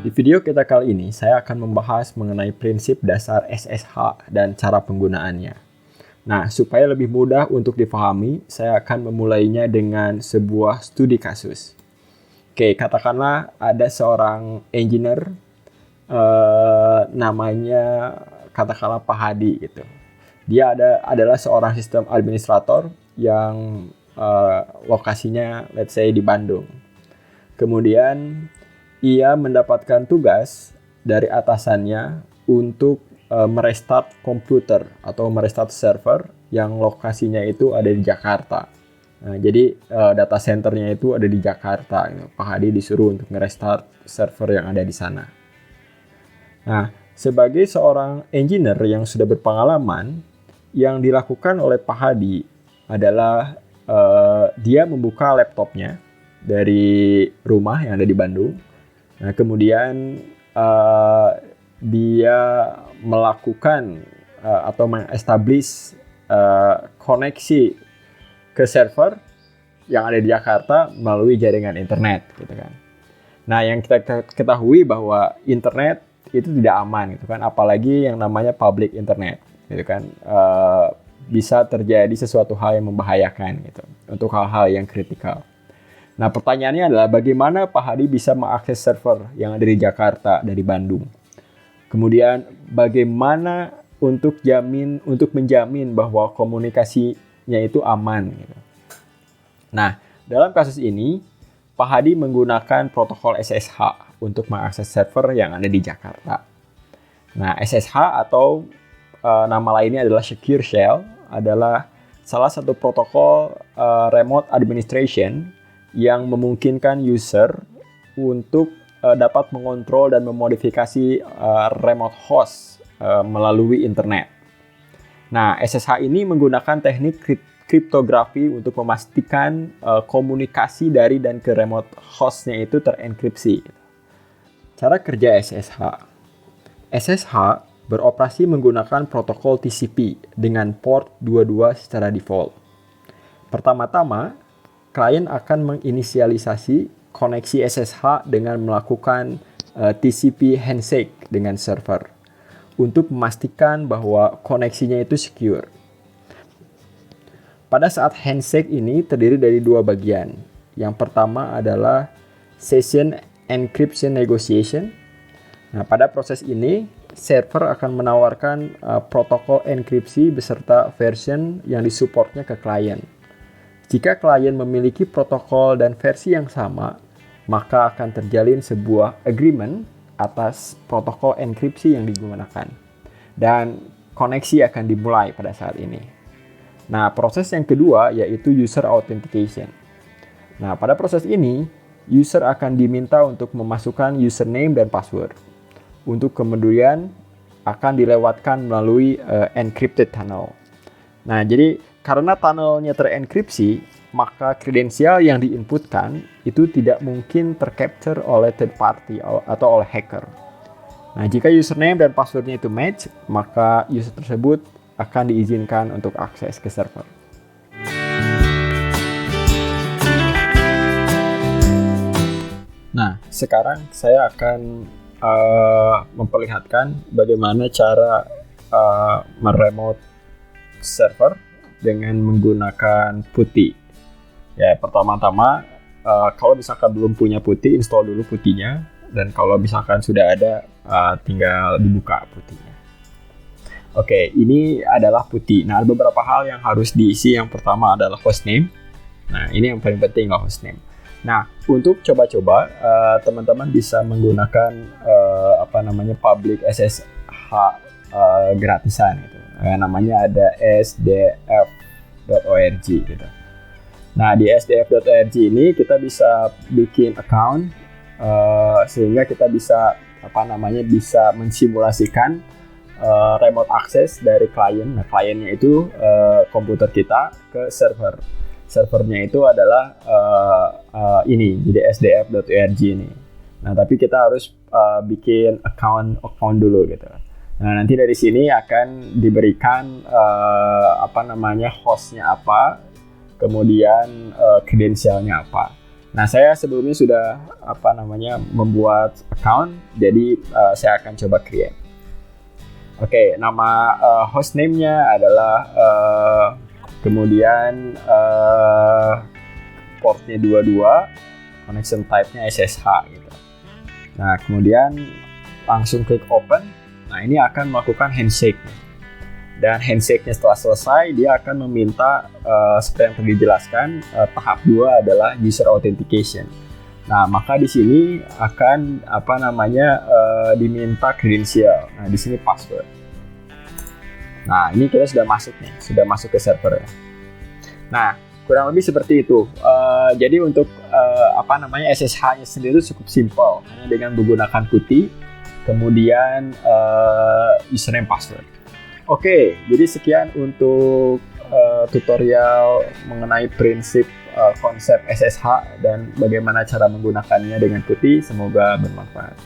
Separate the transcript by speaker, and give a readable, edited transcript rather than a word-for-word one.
Speaker 1: Di video kita kali ini, saya akan membahas mengenai prinsip dasar SSH dan cara penggunaannya. Nah, supaya lebih mudah untuk dipahami, saya akan memulainya dengan sebuah studi kasus. Oke, katakanlah ada seorang engineer, namanya katakanlah Pak Hadi gitu. Dia adalah seorang sistem administrator yang lokasinya let's say di Bandung. Kemudian ia mendapatkan tugas dari atasannya untuk merestart komputer atau merestart server yang lokasinya itu ada di Jakarta. Nah, jadi data centernya itu ada di Jakarta. Pak Hadi disuruh untuk merestart server yang ada di sana. Nah, sebagai seorang engineer yang sudah berpengalaman, yang dilakukan oleh Pak Hadi adalah dia membuka laptopnya dari rumah yang ada di Bandung. Nah, kemudian dia melakukan atau mengestablish koneksi ke server yang ada di Jakarta melalui jaringan internet, gitu kan. Nah, yang kita ketahui bahwa internet itu tidak aman, gitu kan, apalagi yang namanya public internet, gitu kan, bisa terjadi sesuatu hal yang membahayakan, gitu, untuk hal-hal yang kritikal. Nah, pertanyaannya adalah bagaimana Pak Hadi bisa mengakses server yang ada di Jakarta dari Bandung? Kemudian bagaimana untuk menjamin bahwa komunikasinya itu aman? Gitu. Nah, dalam kasus ini Pak Hadi menggunakan protokol SSH untuk mengakses server yang ada di Jakarta. Nah, SSH atau nama lainnya adalah Secure Shell adalah salah satu protokol remote administration yang memungkinkan user untuk dapat mengontrol dan memodifikasi remote host melalui internet. Nah, SSH ini menggunakan teknik kriptografi untuk memastikan komunikasi dari dan ke remote hostnya itu terenkripsi. Cara kerja SSH. SSH beroperasi menggunakan protokol TCP dengan port 22 secara default. Pertama-tama, klien akan menginisialisasi koneksi SSH dengan melakukan TCP handshake dengan server untuk memastikan bahwa koneksinya itu secure. Pada saat handshake ini terdiri dari dua bagian. Yang pertama adalah session encryption negotiation. Nah, pada proses ini, server akan menawarkan protokol enkripsi beserta version yang disupportnya ke klien. Jika klien memiliki protokol dan versi yang sama, maka akan terjalin sebuah agreement atas protokol enkripsi yang digunakan. Dan koneksi akan dimulai pada saat ini. Nah, proses yang kedua yaitu user authentication. Nah, pada proses ini, user akan diminta untuk memasukkan username dan password. Untuk kemudian akan dilewatkan melalui encrypted tunnel. Nah, jadi karena tunnelnya terenkripsi, maka kredensial yang diinputkan itu tidak mungkin tercapture oleh third party atau oleh hacker. Nah, jika username dan passwordnya itu match, maka user tersebut akan diizinkan untuk akses ke server. Nah, sekarang saya akan memperlihatkan bagaimana cara meremote server dengan menggunakan PuTTY. Ya, pertama-tama kalau misalkan belum punya PuTTY, install dulu PuTTY-nya, dan kalau misalkan sudah ada tinggal dibuka PuTTY-nya. Oke, ini adalah PuTTY. Nah, ada beberapa hal yang harus diisi. Yang pertama adalah hostname. Nah, ini yang paling penting lah, hostname. Nah, untuk coba-coba teman-teman bisa menggunakan public SSH gratisan gitu. Namanya ada sdf.org gitu. Nah, di sdf.org ini kita bisa bikin account sehingga kita bisa bisa mensimulasikan remote access dari klien. Nah, kliennya itu komputer kita ke server. Servernya itu adalah ini, jadi sdf.org ini. Nah, tapi kita harus bikin account dulu gitu. Nah, nanti dari sini akan diberikan hostnya apa, kemudian kredensialnya apa. Nah, saya sebelumnya sudah membuat account, jadi saya akan coba create. Oke, nama hostname-nya adalah kemudian portnya 22, connection type-nya SSH gitu. Nah, kemudian langsung klik open. Nah, ini akan melakukan handshake. Dan handshake-nya setelah selesai, dia akan meminta seperti yang tadi dijelaskan, tahap 2 adalah user authentication. Nah, maka di sini akan diminta credential. Nah, di sini password. Nah, ini kita sudah masuk ke server ya. Nah, kurang lebih seperti itu. Jadi untuk SSH-nya sendiri cukup simpel, hanya dengan menggunakan putih, kemudian username password. Oke, jadi sekian untuk tutorial mengenai prinsip konsep SSH dan bagaimana cara menggunakannya dengan putih. Semoga bermanfaat.